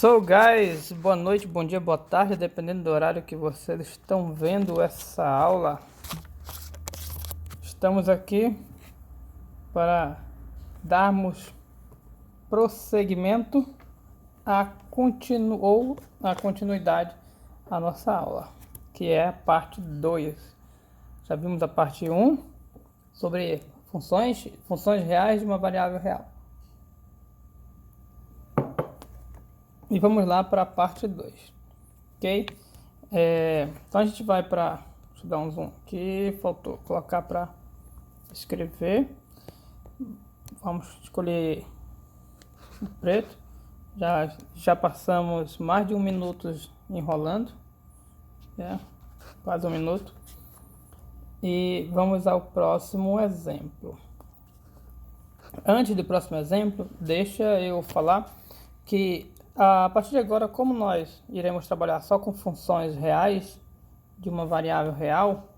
So guys, boa noite, bom dia, boa tarde, dependendo do horário que vocês estão vendo essa aula. Estamos aqui para darmos prosseguimento a continuidade à nossa aula, que é a parte 2. Já vimos a parte 1 sobre funções reais de uma variável real. E vamos lá para a parte 2, ok? Então a gente vai para... Deixa eu dar um zoom aqui, faltou colocar para escrever. Vamos escolher o preto. Já passamos mais de 1 minuto enrolando, quase 1 minuto. E vamos ao próximo exemplo. Antes do próximo exemplo, deixa eu falar que a partir de agora, como nós iremos trabalhar só com funções reais de uma variável real,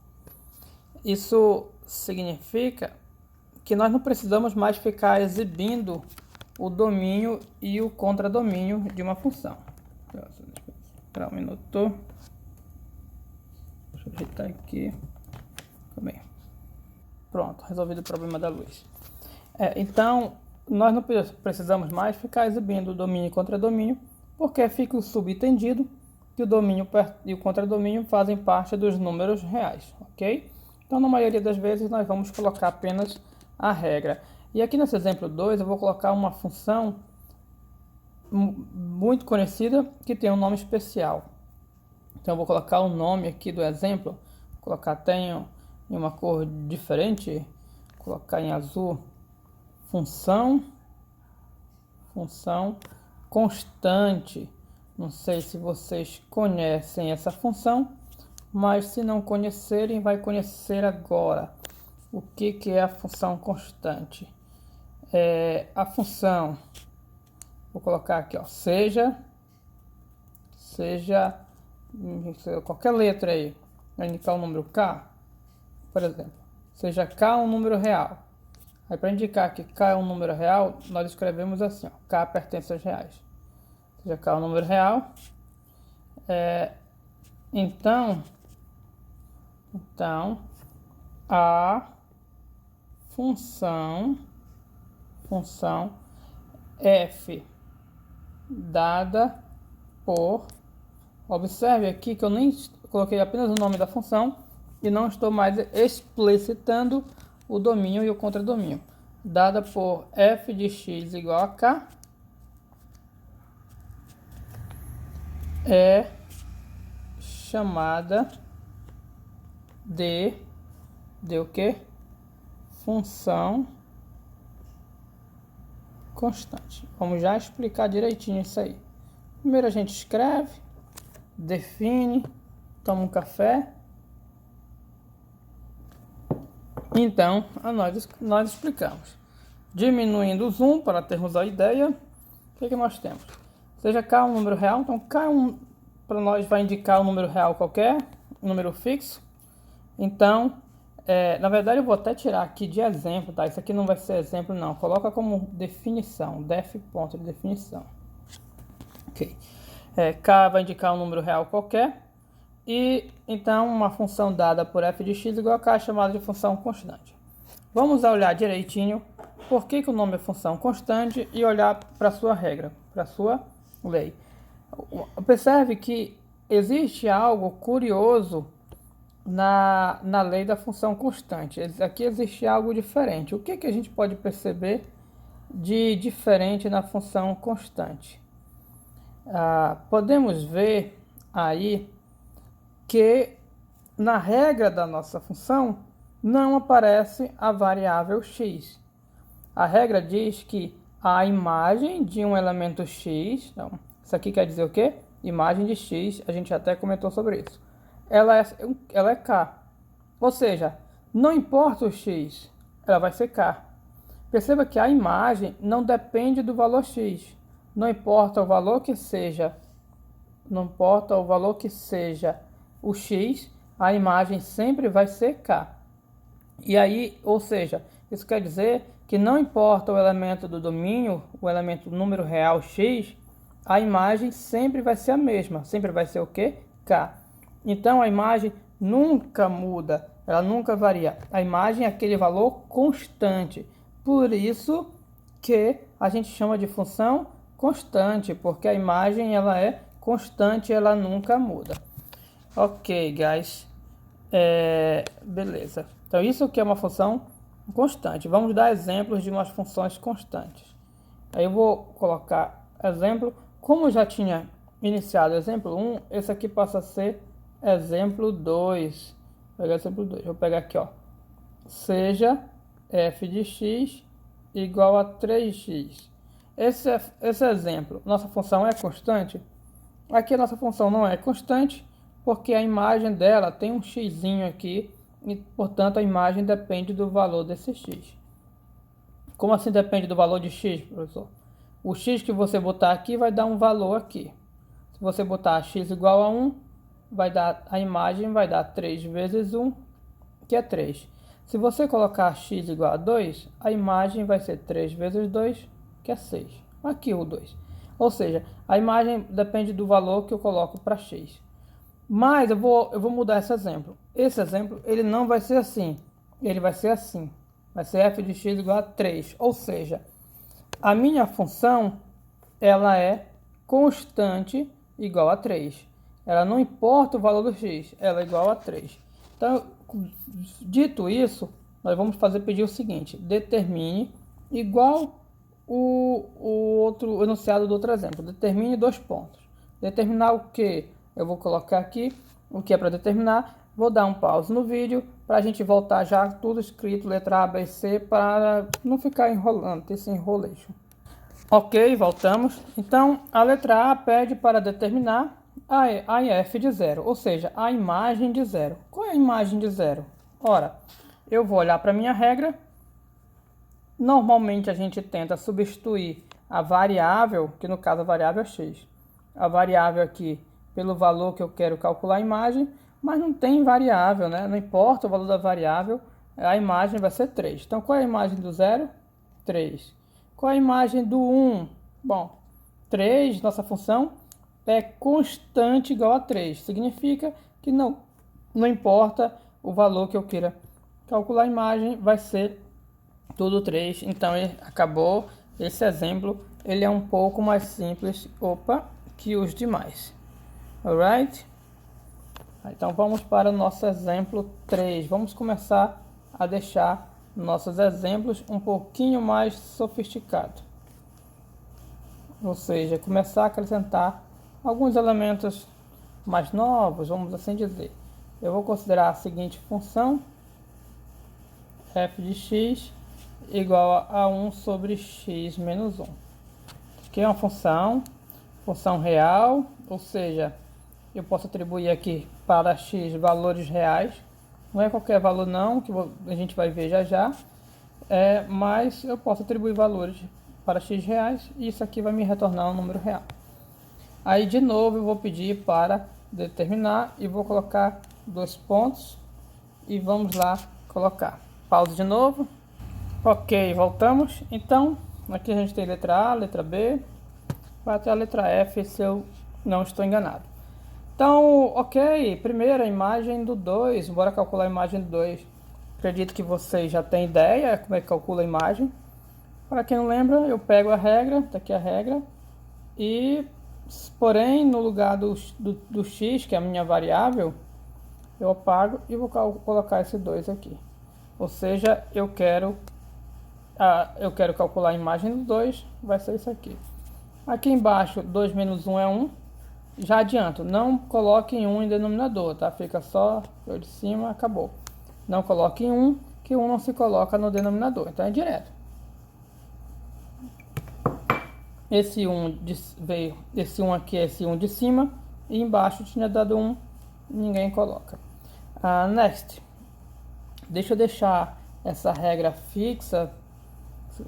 isso significa que nós não precisamos mais ficar exibindo o domínio e o contradomínio de uma função. Espera um minuto. Deixa eu ajeitar aqui. Também. Pronto, resolvido o problema da luz. Então, nós não precisamos mais ficar exibindo o domínio e contradomínio, porque fica subentendido que o domínio e o contradomínio fazem parte dos números reais, ok? Então, na maioria das vezes, nós vamos colocar apenas a regra. E aqui nesse exemplo 2, eu vou colocar uma função muito conhecida que tem um nome especial. Então, eu vou colocar o nome aqui do exemplo, vou colocar até em uma cor diferente, vou colocar em azul. Função constante. Não sei se vocês conhecem essa função, mas se não conhecerem, vai conhecer agora. O que é a função constante? A função, vou colocar aqui, ó, seja qualquer letra aí, vai indicar o número K, por exemplo, seja K um número real. Aí, para indicar que K é um número real, nós escrevemos assim, ó, K pertence aos reais. Ou seja, K é um número real. Então, a função f dada por... Observe aqui que eu nem coloquei apenas o nome da função e não estou mais explicitando o domínio e o contradomínio, dada por f de x igual a k, é chamada de o quê? Função constante. Vamos já explicar direitinho isso aí. Primeiro a gente escreve, define, toma um café. Então, nós explicamos. Diminuindo o zoom para termos a ideia, o que nós temos? Seja K um número real, então K para nós vai indicar um número real qualquer, um número fixo. Então, na verdade eu vou até tirar aqui de exemplo, tá? Isso aqui não vai ser exemplo não, coloca como definição, def ponto de definição. Ok. K vai indicar um número real qualquer. E então uma função dada por f de x igual a k é chamada de função constante. Vamos olhar direitinho por que o nome é função constante e olhar para a sua regra, para a sua lei. Observe que existe algo curioso na lei da função constante. Aqui existe algo diferente. O que a gente pode perceber de diferente na função constante? Podemos ver aí que na regra da nossa função não aparece a variável x. A regra diz que a imagem de um elemento x, então, isso aqui quer dizer o quê? Imagem de x, a gente até comentou sobre isso. Ela é k. Ou seja, não importa o x, ela vai ser k. Perceba que a imagem não depende do valor x. Não importa o valor que seja, o x, a imagem sempre vai ser k. E aí, ou seja, isso quer dizer que não importa o elemento do domínio, o elemento número real x, a imagem sempre vai ser a mesma. Sempre vai ser o quê? K. Então, a imagem nunca muda, ela nunca varia. A imagem é aquele valor constante. Por isso que a gente chama de função constante, porque a imagem ela é constante, ela nunca muda. Ok, guys. Beleza. Então, isso que é uma função constante. Vamos dar exemplos de umas funções constantes. Aí eu vou colocar exemplo. Como eu já tinha iniciado exemplo 1, esse aqui passa a ser exemplo 2. Vou pegar exemplo 2. Vou pegar aqui, ó. Seja f de x igual a 3x. Esse exemplo, nossa função é constante? Aqui a nossa função não é constante, porque a imagem dela tem um x aqui, e portanto a imagem depende do valor desse x. Como assim depende do valor de x, professor? O x que você botar aqui vai dar um valor aqui. Se você botar x igual a 1, a imagem vai dar 3 vezes 1, que é 3. Se você colocar x igual a 2, a imagem vai ser 3 vezes 2, que é 6. Aqui o 2. Ou seja, a imagem depende do valor que eu coloco para x. Mas eu vou mudar esse exemplo. Esse exemplo ele não vai ser assim. Ele vai ser assim. Vai ser f de x igual a 3. Ou seja, a minha função ela é constante igual a 3. Ela não importa o valor do x, ela é igual a 3. Então, dito isso, nós vamos pedir o seguinte: determine igual o outro enunciado do outro exemplo. Determine 2 pontos. Determinar o que? Eu vou colocar aqui o que é para determinar. Vou dar um pause no vídeo para a gente voltar já tudo escrito, letra A, B e C, para não ficar enrolando, ter esse enrolation. Ok, voltamos. Então, a letra A pede para determinar a f de 0, ou seja, a imagem de 0. Qual é a imagem de 0? Ora, eu vou olhar para a minha regra. Normalmente a gente tenta substituir a variável, que no caso a variável é x, a variável aqui pelo valor que eu quero calcular a imagem, mas não tem variável, né? Não importa o valor da variável, a imagem vai ser 3. Então, qual é a imagem do 0? 3. Qual é a imagem do 1? Bom, 3, nossa função, é constante igual a 3. Significa que não importa o valor que eu queira calcular a imagem, vai ser tudo 3. Então, acabou. Esse exemplo ele é um pouco mais simples que os demais. Alright? Então, vamos para o nosso exemplo 3. Vamos começar a deixar nossos exemplos um pouquinho mais sofisticados. Ou seja, começar a acrescentar alguns elementos mais novos, vamos assim dizer. Eu vou considerar a seguinte função: f de x igual a 1 sobre x menos 1. Que é uma função real, ou seja, eu posso atribuir aqui para x valores reais. Não é qualquer valor não, que a gente vai ver já já. Mas eu posso atribuir valores para x reais e isso aqui vai me retornar um número real. Aí de novo eu vou pedir para determinar e vou colocar 2 pontos e vamos lá colocar. Pause de novo. Ok, voltamos. Então, aqui a gente tem letra A, letra B, vai até a letra F se eu não estou enganado. Então, ok, primeira imagem do 2, bora calcular a imagem do 2. Acredito que vocês já têm ideia como é que calcula a imagem. Para quem não lembra, eu pego a regra, tá aqui a regra, e porém no lugar do x, que é a minha variável, eu apago e vou colocar esse 2 aqui. Ou seja, eu quero calcular a imagem do 2, vai ser isso aqui. Aqui embaixo, 2 menos 1 é 1. Já adianto, não coloque 1 em denominador, tá? Fica só eu de cima, acabou. Não coloque 1, que 1 não se coloca no denominador, então é direto. Esse 1 veio, esse 1 aqui é esse 1 de cima, e embaixo tinha dado 1, ninguém coloca. Next. Deixa eu deixar essa regra fixa.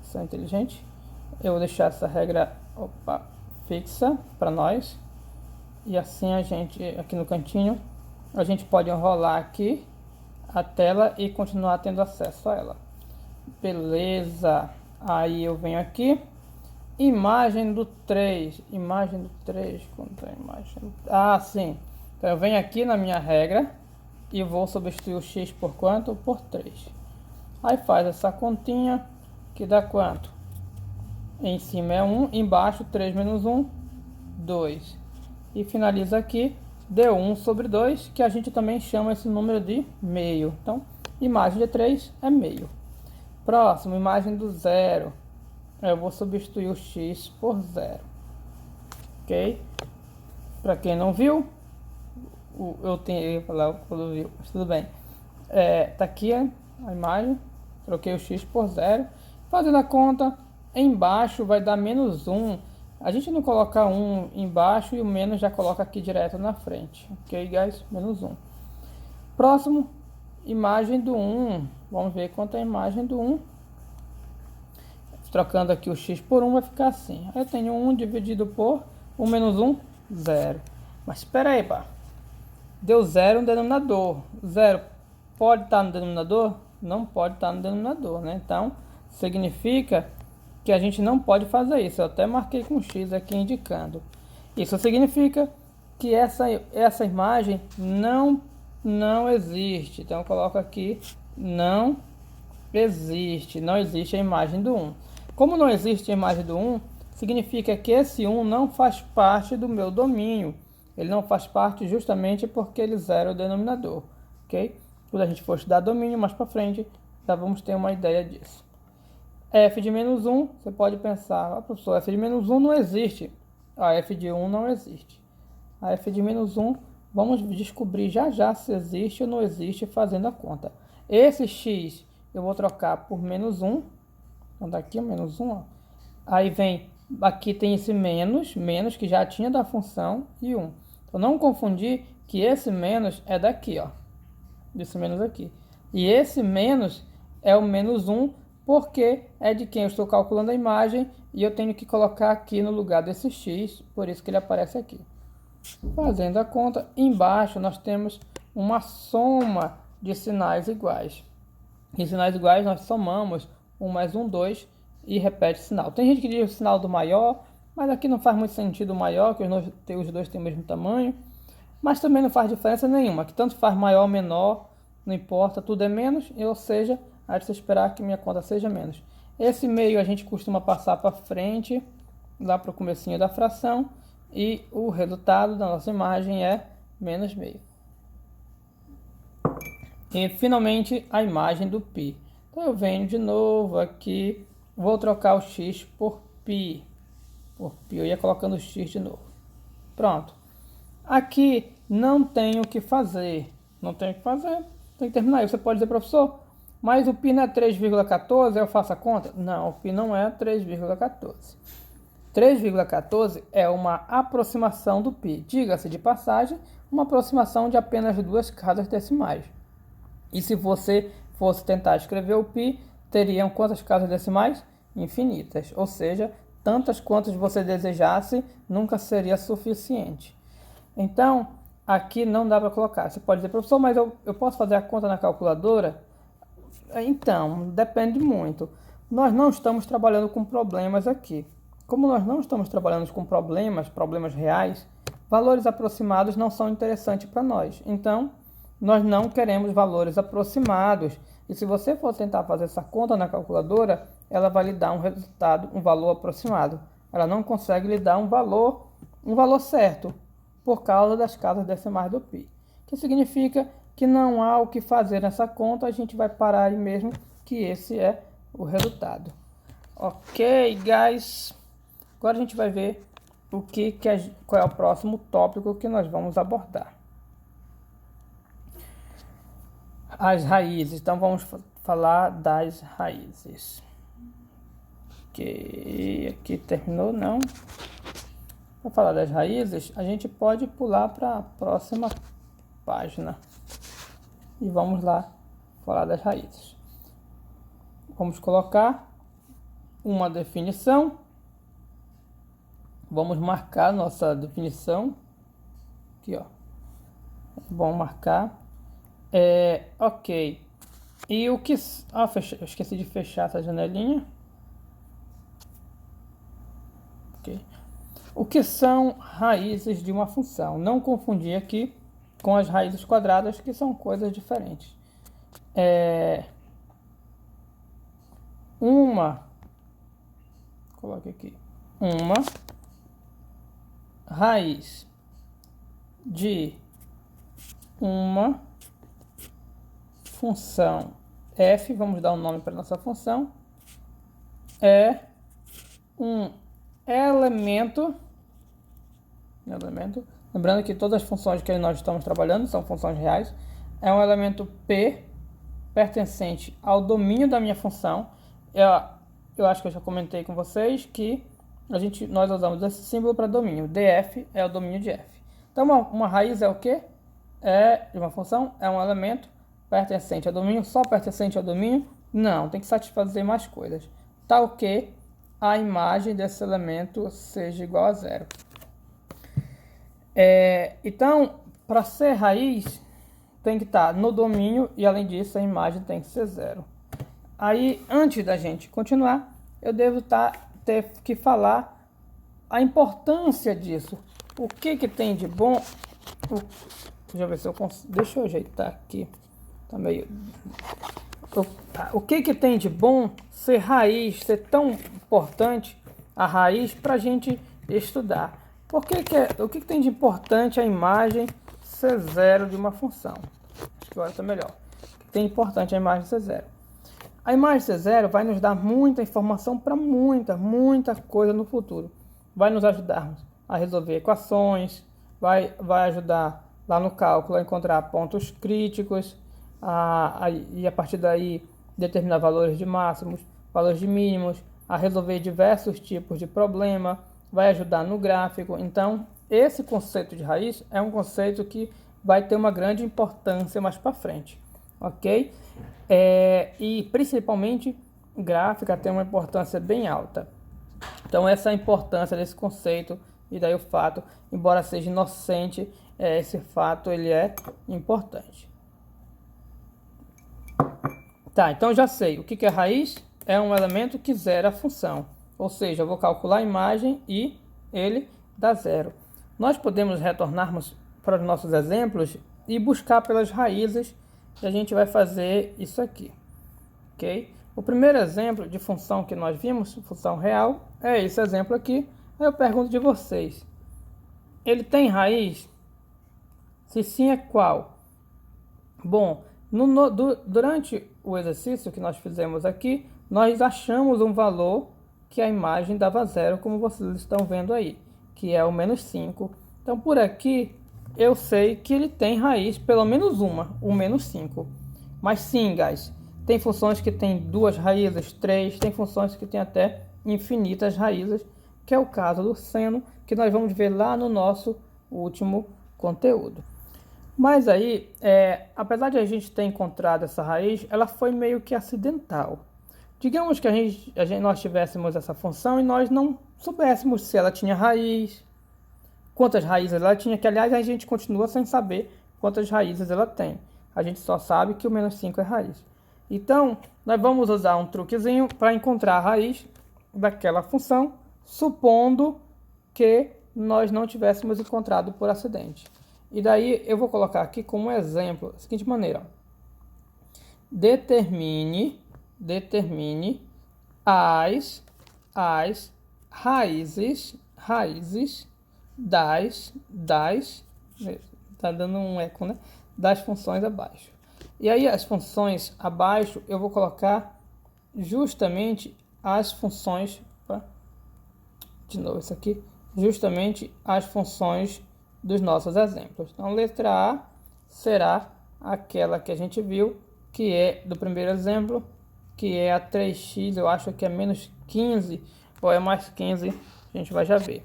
Sou inteligente. Eu vou deixar essa regra fixa para nós. E assim a gente, aqui no cantinho, a gente pode enrolar aqui a tela e continuar tendo acesso a ela. Beleza. Aí eu venho aqui imagem do 3. Imagem do 3. Quanto é a imagem? Ah, sim. Então eu venho aqui na minha regra e vou substituir o x por quanto? Por 3. Aí faz essa continha que dá quanto? Em cima é 1, embaixo 3 menos 1, 2. E finaliza aqui, deu 1 sobre 2, que a gente também chama esse número de meio. Então, imagem de 3 é meio. Próximo, imagem do 0. Eu vou substituir o x por 0. Ok? Para quem não viu, eu tenho que falar quando viu, mas tudo bem. Tá aqui a imagem, troquei o x por 0. Fazendo a conta, embaixo vai dar menos 1. A gente não coloca 1 embaixo e o menos já coloca aqui direto na frente. Ok, guys? Menos 1. Próximo, imagem do 1. Vamos ver quanto é a imagem do 1. Trocando aqui o x por 1 vai ficar assim. Eu tenho 1 dividido por 1 menos 1, 0. Mas espera aí, pá. Deu 0 no denominador. 0 pode estar no denominador? Não pode estar no denominador, né? Então, significa que a gente não pode fazer isso. Eu até marquei com X aqui indicando. Isso significa que essa imagem não existe. Então, eu coloco aqui não existe. Não existe a imagem do 1. Como não existe a imagem do 1, significa que esse 1 não faz parte do meu domínio. Ele não faz parte justamente porque ele zera o denominador. Ok? Quando a gente for estudar domínio mais para frente, já vamos ter uma ideia disso. F de menos 1, você pode pensar, professor, F de menos 1 não existe. A F de 1 não existe. A F de menos 1, vamos descobrir já se existe ou não existe fazendo a conta. Esse x eu vou trocar por menos 1. Então daqui o menos 1, ó. Aí vem, aqui tem esse menos que já tinha da função e 1. Então não confundir que esse menos é daqui, ó. Esse menos aqui. E esse menos é o menos 1, porque é de quem eu estou calculando a imagem e eu tenho que colocar aqui no lugar desse x, por isso que ele aparece aqui. Fazendo a conta, embaixo nós temos uma soma de sinais iguais. Em sinais iguais nós somamos 1 mais 1, 2 e repete o sinal. Tem gente que diz o sinal do maior, mas aqui não faz muito sentido o maior, que os dois têm o mesmo tamanho. Mas também não faz diferença nenhuma, que tanto faz maior ou menor, não importa, tudo é menos, ou seja, a gente esperar que minha conta seja menos. Esse meio a gente costuma passar para frente, lá para o comecinho da fração, e o resultado da nossa imagem é menos meio. E finalmente a imagem do π. Então eu venho de novo aqui, vou trocar o x por π. Eu ia colocando o x de novo. Pronto. Aqui não tenho o que fazer. Não tenho o que fazer. Tem que terminar. Aí você pode dizer, professor, mas o π não é 3,14, eu faço a conta? Não, o π não é 3,14. 3,14 é uma aproximação do π. Diga-se de passagem, uma aproximação de apenas 2 casas decimais. E se você fosse tentar escrever o π, teriam quantas casas decimais? Infinitas. Ou seja, tantas quantas você desejasse, nunca seria suficiente. Então, aqui não dá para colocar. Você pode dizer, professor, mas eu posso fazer a conta na calculadora? Então, depende muito. Nós não estamos trabalhando com problemas aqui. Como nós não estamos trabalhando com problemas reais, valores aproximados não são interessantes para nós. Então, nós não queremos valores aproximados. E se você for tentar fazer essa conta na calculadora, ela vai lhe dar um resultado, um valor aproximado. Ela não consegue lhe dar um valor certo, por causa das casas decimais do π. Que significa que não há o que fazer nessa conta, a gente vai parar aí mesmo, que esse é o resultado. Ok, guys? Agora a gente vai ver qual é o próximo tópico que nós vamos abordar. As raízes. Então vamos falar das raízes. Ok, aqui terminou, não? Para falar das raízes, a gente pode pular para a próxima página. E vamos lá falar das raízes. Vamos colocar uma definição. Vamos marcar nossa definição. Aqui, ó. Vamos marcar. Ok. E o que... eu esqueci de fechar essa janelinha. O que são raízes de uma função? Não confundir aqui com as raízes quadradas, que são coisas diferentes. Coloque aqui, uma raiz de uma função f, vamos dar um nome para nossa função, é um elemento, lembrando que todas as funções que nós estamos trabalhando são funções reais, é um elemento P pertencente ao domínio da minha função. Eu acho que eu já comentei com vocês que nós usamos esse símbolo para domínio. df é o domínio de f. Então, uma raiz é o quê? De uma função, é um elemento pertencente ao domínio, só pertencente ao domínio? Não, tem que satisfazer mais coisas. Tal que a imagem desse elemento seja igual a zero. Então, para ser raiz, tem que estar no domínio e, além disso, a imagem tem que ser zero. Aí, antes da gente continuar, eu devo ter que falar a importância disso. O que tem de bom? Deixa eu ver se eu consigo. Deixa eu ajeitar aqui. Tá meio. O que tem de bom ser raiz, ser tão importante a raiz para a gente estudar? O que tem de importante a imagem ser zero de uma função? Acho que agora está melhor. O que tem de importante a imagem ser zero? A imagem ser zero vai nos dar muita informação para muita coisa no futuro. Vai nos ajudar a resolver equações, vai ajudar lá no cálculo a encontrar pontos críticos, e a partir daí determinar valores de máximos, valores de mínimos, a resolver diversos tipos de problema, vai ajudar no gráfico. Então, esse conceito de raiz é um conceito que vai ter uma grande importância mais para frente, ok? E principalmente gráfica tem uma importância bem alta. Então, essa é a importância desse conceito, e daí o fato, embora seja inocente, esse fato ele é importante. Tá, então já sei. O que é raiz? É um elemento que zera a função. Ou seja, eu vou calcular a imagem e ele dá zero. Nós podemos retornarmos para os nossos exemplos e buscar pelas raízes, e a gente vai fazer isso aqui. Ok? O primeiro exemplo de função que nós vimos, função real, é esse exemplo aqui. Aí eu pergunto de vocês. Ele tem raiz? Se sim, é qual? Bom, durante o exercício que nós fizemos aqui, nós achamos um valor que a imagem dava zero, como vocês estão vendo aí, que é o menos 5. Então, por aqui, eu sei que ele tem raiz, pelo menos uma, o menos 5. Mas sim, guys, tem funções que tem 2 raízes, 3, tem funções que tem até infinitas raízes, que é o caso do seno, que nós vamos ver lá no nosso último conteúdo. Mas aí, apesar de a gente ter encontrado essa raiz, ela foi meio que acidental. Digamos que nós tivéssemos essa função e nós não soubéssemos se ela tinha raiz, quantas raízes ela tinha, que aliás a gente continua sem saber quantas raízes ela tem. A gente só sabe que o menos 5 é raiz. Então, nós vamos usar um truquezinho para encontrar a raiz daquela função, supondo que nós não tivéssemos encontrado por acidente. E daí eu vou colocar aqui como exemplo da seguinte maneira: determine as raízes das tá dando um eco, né? Das funções abaixo. E aí as funções abaixo eu vou colocar justamente as funções, de novo isso aqui, justamente as funções dos nossos exemplos. Então, letra A será aquela que a gente viu, que é do primeiro exemplo, que é a 3x, eu acho que é menos 15, ou é mais 15, a gente vai já ver.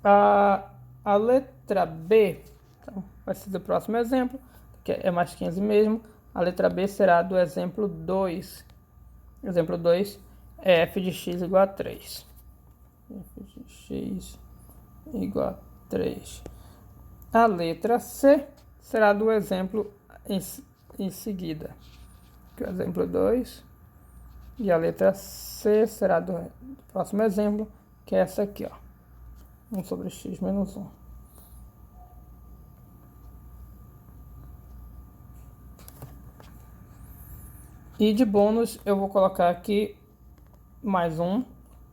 A letra B, então, vai ser do próximo exemplo, que é mais 15 mesmo. A letra B será do exemplo 2. Exemplo 2 é f de x igual a 3. F de x igual a 3. A letra C será do exemplo em seguida, que é o exemplo 2. E a letra C será do próximo exemplo, que é essa aqui, ó. 1 sobre x menos 1. E de bônus eu vou colocar aqui mais um.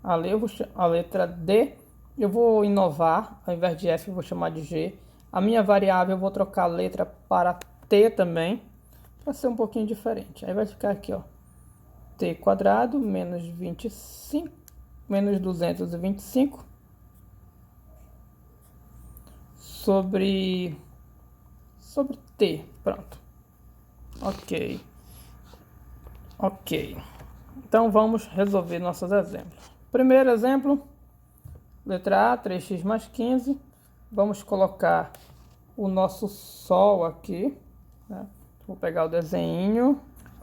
A letra D eu vou inovar, ao invés de F eu vou chamar de G. A minha variável eu vou trocar a letra para T também, para ser um pouquinho diferente. Aí vai ficar aqui, ó, T quadrado menos 25, menos 225 sobre T, pronto. Ok. Então vamos resolver nossos exemplos. Primeiro exemplo, letra A, 3x mais 15. Vamos colocar o nosso Sol aqui, né? Vou pegar o desenho.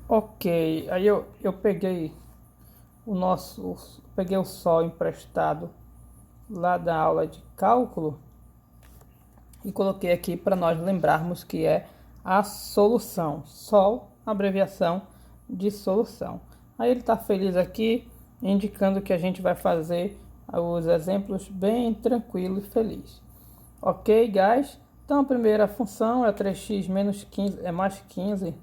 Ok, aí eu peguei peguei o Sol emprestado lá da aula de cálculo e coloquei aqui para nós lembrarmos que é a solução. Sol, abreviação de solução. Aí ele está feliz aqui, indicando que a gente vai fazer os exemplos bem tranquilo e feliz. Ok, guys? Então a primeira função é 3x menos 15, é mais 15.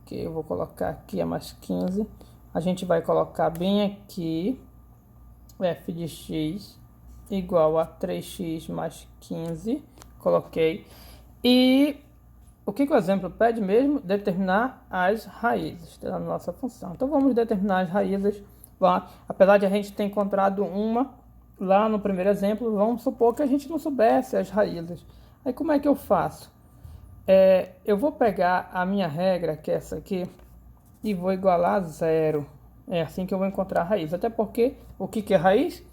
Que eu vou colocar aqui é mais 15. A gente vai colocar bem aqui f de x igual a 3x mais 15. Coloquei. E o que o exemplo pede mesmo? Determinar as raízes da nossa função. Então vamos determinar as raízes lá. Apesar de a gente ter encontrado uma lá no primeiro exemplo, vamos supor que a gente não soubesse as raízes. Aí como é que eu faço? Eu vou pegar a minha regra, que é essa aqui, e vou igualar a zero. É assim que eu vou encontrar a raiz. Até porque o que é raiz?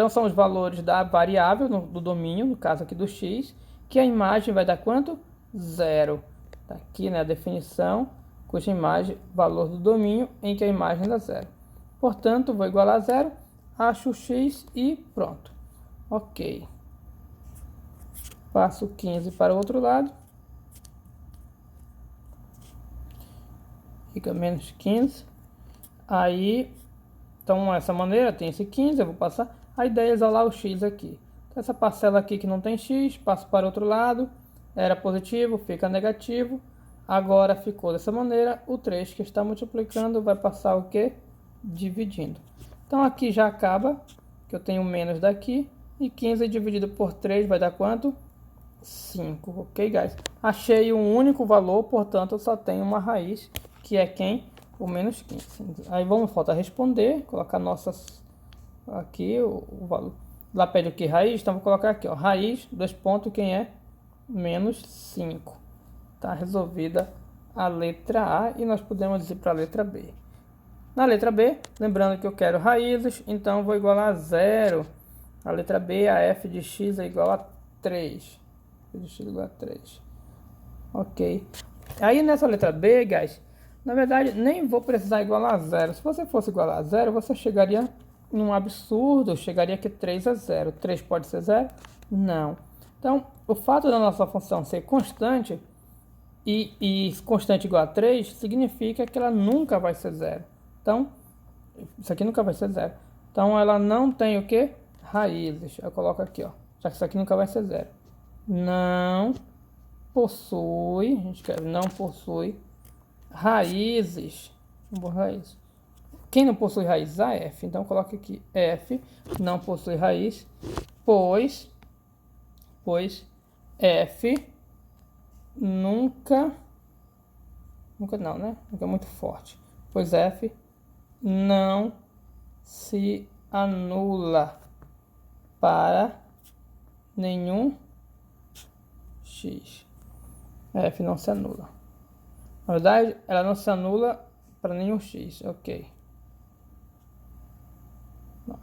São os valores da variável do domínio, no caso aqui do x, que a imagem vai dar quanto? Zero. Tá aqui, né, a definição, cuja imagem, valor do domínio, em que a imagem dá zero. Portanto, vou igualar a zero, acho o x e pronto. Ok. Passo 15 para o outro lado. Fica menos 15. Aí, então, dessa maneira, tem esse 15, eu vou passar. A ideia é isolar o x aqui. Então, essa parcela aqui que não tem x, passo para o outro lado. Era positivo, fica negativo. Agora ficou dessa maneira. O 3 que está multiplicando vai passar o quê? Dividindo. Então, aqui já acaba, que eu tenho menos daqui. E 15 dividido por 3 vai dar quanto? 5, ok, guys? Achei um único valor, portanto, eu só tenho uma raiz, que é quem? O menos 15. Aí vamos falta responder, colocar nossas aqui o valor. Lá pede o que? Raiz? Então vou colocar aqui, ó, raiz, 2 pontos, quem é? Menos 5. Tá resolvida a letra A e nós podemos ir para a letra B. Na letra B, lembrando que eu quero raízes, então vou igualar a zero. A letra B, a f de x é igual a 3. F de x igual a 3. Ok. Aí nessa letra B, guys, na verdade nem vou precisar igualar a zero. Se você fosse igualar a zero, você chegaria num absurdo, chegaria aqui 3 a 0. 3 pode ser zero? Não. Então, o fato da nossa função ser constante e constante igual a 3 significa que ela nunca vai ser zero. Então, isso aqui nunca vai ser zero. Então, ela não tem o que? Raízes. Eu coloco aqui, ó. Já que isso aqui nunca vai ser zero. Não possui, a gente escreve não possui raízes. Raiz. Quem não possui raiz? A f. Então, coloque aqui f não possui raiz, pois f nunca não, né? Nunca é muito forte. Pois f não se anula para nenhum x. F não se anula. Na verdade, ela não se anula para nenhum x. Ok. Não.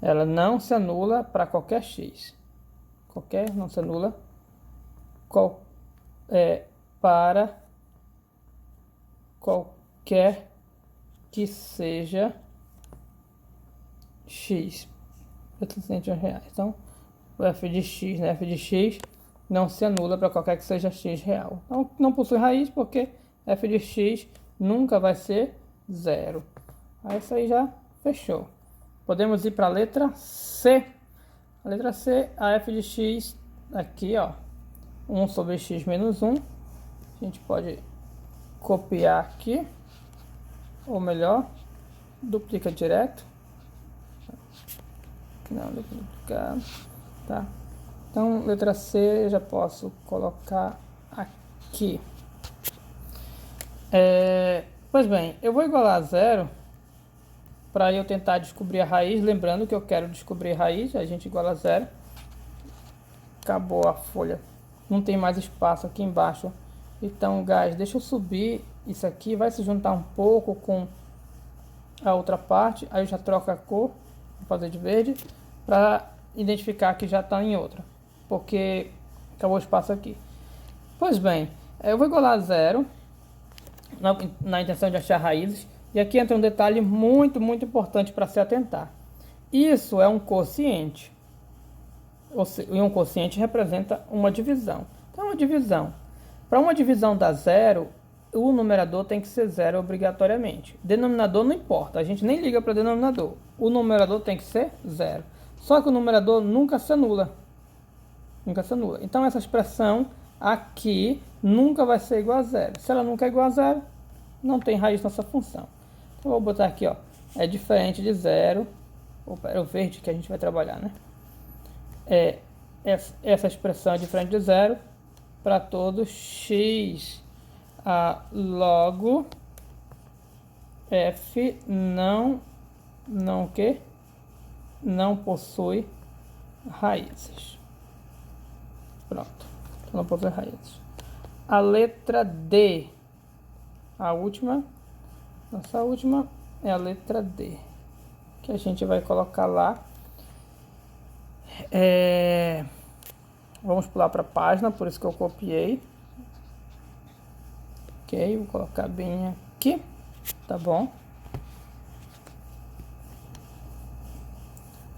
Ela não se anula para qualquer x. Não se anula para qualquer que seja x. Então, o f de x, né? F de x não se anula para qualquer que seja x real. Então, não possui raiz porque f de x nunca vai ser zero. Aí isso aí já fechou. Podemos ir para a letra C. A letra C, a f de x aqui, ó, 1 sobre x menos 1. A gente pode copiar aqui, ou melhor, duplica direto. Não, duplicar, tá? Então, letra C eu já posso colocar aqui. Pois bem, eu vou igualar a zero para eu tentar descobrir a raiz. Lembrando que eu quero descobrir a raiz, a gente iguala a zero. Acabou a folha, não tem mais espaço aqui embaixo. Então, guys, deixa eu subir isso aqui, vai se juntar um pouco com a outra parte. Aí eu já troco a cor, vou fazer de verde, para identificar que já está em outra, porque acabou o espaço aqui. Pois bem, eu vou igualar a zero na intenção de achar raízes. E aqui entra um detalhe muito importante para se atentar. Isso é um quociente. E um quociente representa uma divisão. Então, uma divisão. Para uma divisão dar zero, o numerador tem que ser zero obrigatoriamente. Denominador não importa, a gente nem liga para denominador. O numerador tem que ser zero. Só que o numerador nunca se anula. Nunca se anula. Então, essa expressão aqui nunca vai ser igual a zero. Se ela nunca é igual a zero, não tem raiz nessa função. Então, vou botar aqui, ó, é diferente de zero. Opa, é o verde que a gente vai trabalhar, né? Essa expressão é diferente de zero para todo x. Logo f não possui raízes. Pronto, não possui raízes. A letra D, a última, nossa última é a letra D, que a gente vai colocar lá. Vamos pular para a página, por isso que eu copiei. Ok, vou colocar bem aqui, tá bom.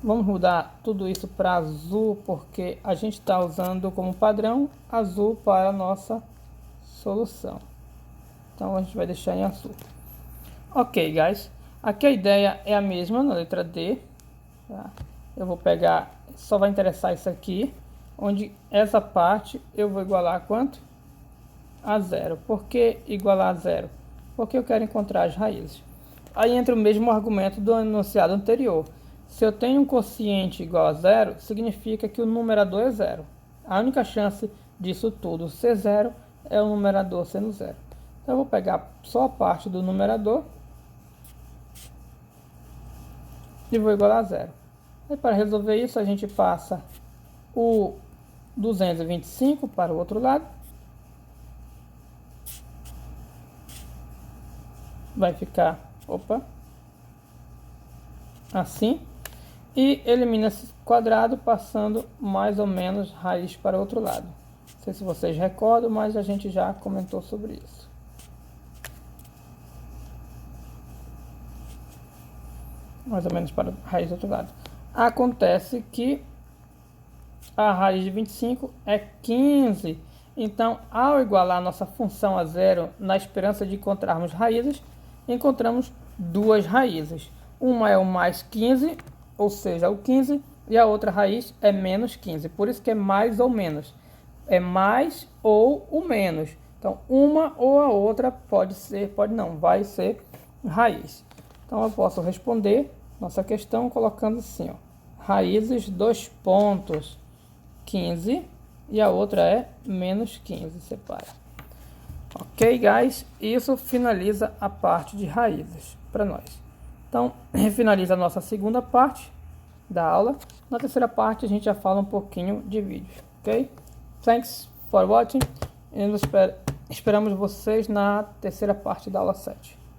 Vamos mudar tudo isso para azul, porque a gente está usando como padrão azul para a nossa solução. Então a gente vai deixar em azul. Ok, guys, aqui a ideia é a mesma na letra D, tá? Eu vou pegar, só vai interessar isso aqui, onde essa parte eu vou igualar a quanto? A zero. Por que igualar a zero? Porque eu quero encontrar as raízes. Aí entra o mesmo argumento do enunciado anterior. Se eu tenho um quociente igual a zero, significa que o numerador é zero. A única chance disso tudo ser zero é o numerador sendo zero. Então eu vou pegar só a parte do numerador e vou igualar a zero. E para resolver isso, a gente passa o 225 para o outro lado. Vai ficar, assim. E elimina esse quadrado, passando mais ou menos raiz para o outro lado. Não sei se vocês recordam, mas a gente já comentou sobre isso. Mais ou menos para a raiz do outro lado. Acontece que a raiz de 25 é 15. Então, ao igualar nossa função a zero, na esperança de encontrarmos raízes, encontramos duas raízes. Uma é o mais 15, ou seja, o 15, e a outra raiz é menos 15. Por isso que é mais ou menos. É mais ou o menos. Então, uma ou a outra pode ser, pode não, vai ser raiz. Então, eu posso responder nossa questão colocando assim, ó, raízes 2 pontos 15 e a outra é menos 15, separa. Ok, guys? Isso finaliza a parte de raízes para nós. Então, finaliza a nossa segunda parte da aula. Na terceira parte, a gente já fala um pouquinho de vídeos, ok? Thanks for watching. E esperamos vocês na terceira parte da aula 7.